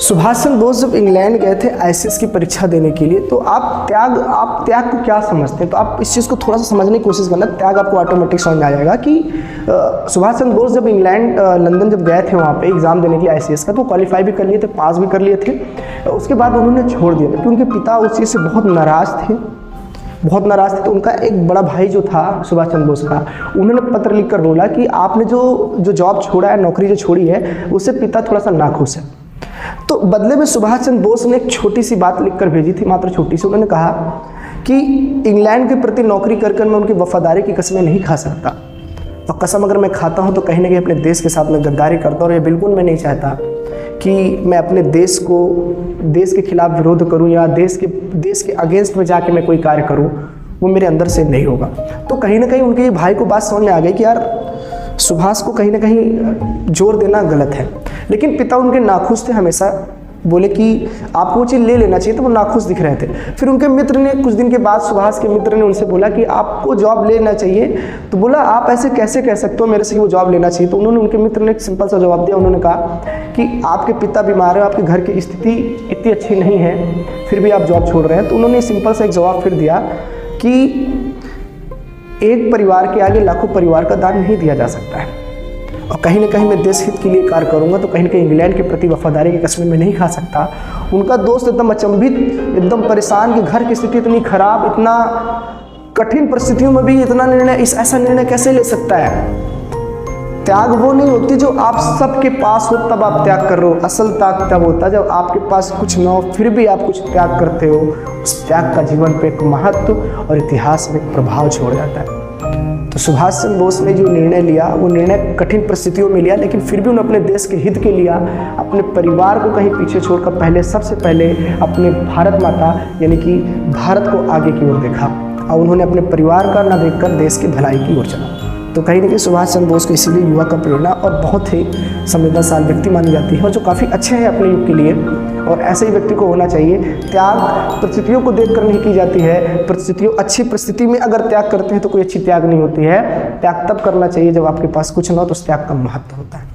सुभाष चंद्र बोस जब इंग्लैंड गए थे आईसीएस की परीक्षा देने के लिए, तो आप त्याग को क्या समझते हैं? तो आप इस चीज़ को थोड़ा सा समझने की कोशिश करना, त्याग आपको ऑटोमेटिक समझ में आ जाएगा कि सुभाष चंद्र बोस जब इंग्लैंड लंदन जब गए थे वहाँ पे एग्ज़ाम देने के लिए आईसीएस का, तो क्वालिफाई भी कर लिए थे, पास भी कर लिए थे। उसके बाद उन्होंने छोड़ दिया क्योंकि उनके पिता उस चीज़ से बहुत नाराज़ थे। तो उनका एक बड़ा भाई जो था सुभाष चंद्र बोस का, उन्होंने पत्र लिखकर बोला कि आपने जो जॉब छोड़ा है, नौकरी जो छोड़ी है, उससे पिता थोड़ा सा नाखुश है। तो बदले में सुभाष चंद्र बोस ने एक छोटी सी बात लिखकर भेजी थी, मात्र छोटी सी। उन्होंने कहा कि इंग्लैंड के प्रति नौकरी कर मैं उनकी वफादारी की कसमें नहीं खा सकता, और कसम अगर मैं खाता हूँ तो कहीं ना कहीं अपने देश के साथ मैं गद्दारी करता हूँ। और ये बिल्कुल मैं नहीं चाहता कि मैं अपने देश के खिलाफ विरोध करूं या देश के अगेंस्ट में जाके मैं कोई कार्य करूं, वो मेरे अंदर से नहीं होगा। तो कहीं ना कहीं उनके भाई को बात समझ में आ गई कि यार सुभाष को कहीं ना कहीं जोर देना गलत है। लेकिन पिता उनके नाखुश थे, हमेशा बोले कि आपको वो चीज़ ले लेना चाहिए, तो वो नाखुश दिख रहे थे। फिर उनके मित्र ने कुछ दिन के बाद, सुभाष के मित्र ने उनसे बोला कि आपको जॉब लेना चाहिए। तो बोला आप ऐसे कैसे कह सकते हो मेरे से कि वो जॉब लेना चाहिए? तो उनके मित्र ने एक सिंपल सा जवाब दिया। उन्होंने कहा कि आपके पिता बीमार है, आपके घर की स्थिति इतनी अच्छी नहीं है, फिर भी आप जॉब छोड़ रहे हैं। तो उन्होंने सिंपल सा एक जवाब फिर दिया कि एक परिवार के आगे लाखों परिवार का दान नहीं दिया जा सकता है, और कहीं ना कहीं मैं देश हित के लिए कार्य करूंगा, तो कहीं ना कहीं इंग्लैंड के प्रति वफादारी की कसमें मैं नहीं खा सकता। उनका दोस्त एकदम अचंभित, एकदम परेशान कि घर की स्थिति इतनी खराब, इतना कठिन परिस्थितियों में भी ऐसा निर्णय कैसे ले सकता है? त्याग वो नहीं होती जो आप सबके पास हो तब आप त्याग कर रहे हो। असल त्याग तब होता है जब आपके पास कुछ न हो फिर भी आप कुछ त्याग करते हो। उस त्याग का जीवन पे एक महत्व और इतिहास में एक प्रभाव छोड़ जाता है। तो सुभाष चंद्र बोस ने जो निर्णय लिया, वो निर्णय कठिन परिस्थितियों में लिया, लेकिन फिर भी उन्होंने अपने देश के हित के लिया। अपने परिवार को कहीं पीछे छोड़कर सबसे पहले अपने भारत माता यानी कि भारत को आगे की ओर देखा, और उन्होंने अपने परिवार का न देखकर देश की भलाई की ओर चला। तो कहीं ना कहीं सुभाष चंद्र बोस को इसीलिए युवा का प्रेरणा और बहुत ही संवेदनशील व्यक्ति मानी जाती है, और जो काफ़ी अच्छे हैं अपने युग के लिए, और ऐसे ही व्यक्ति को होना चाहिए। त्याग परिस्थितियों को देखकर नहीं की जाती है। अच्छी परिस्थिति में अगर त्याग करते हैं तो कोई अच्छी त्याग नहीं होती है। त्याग तब करना चाहिए जब आपके पास कुछ ना हो, तो उस त्याग का महत्व होता है।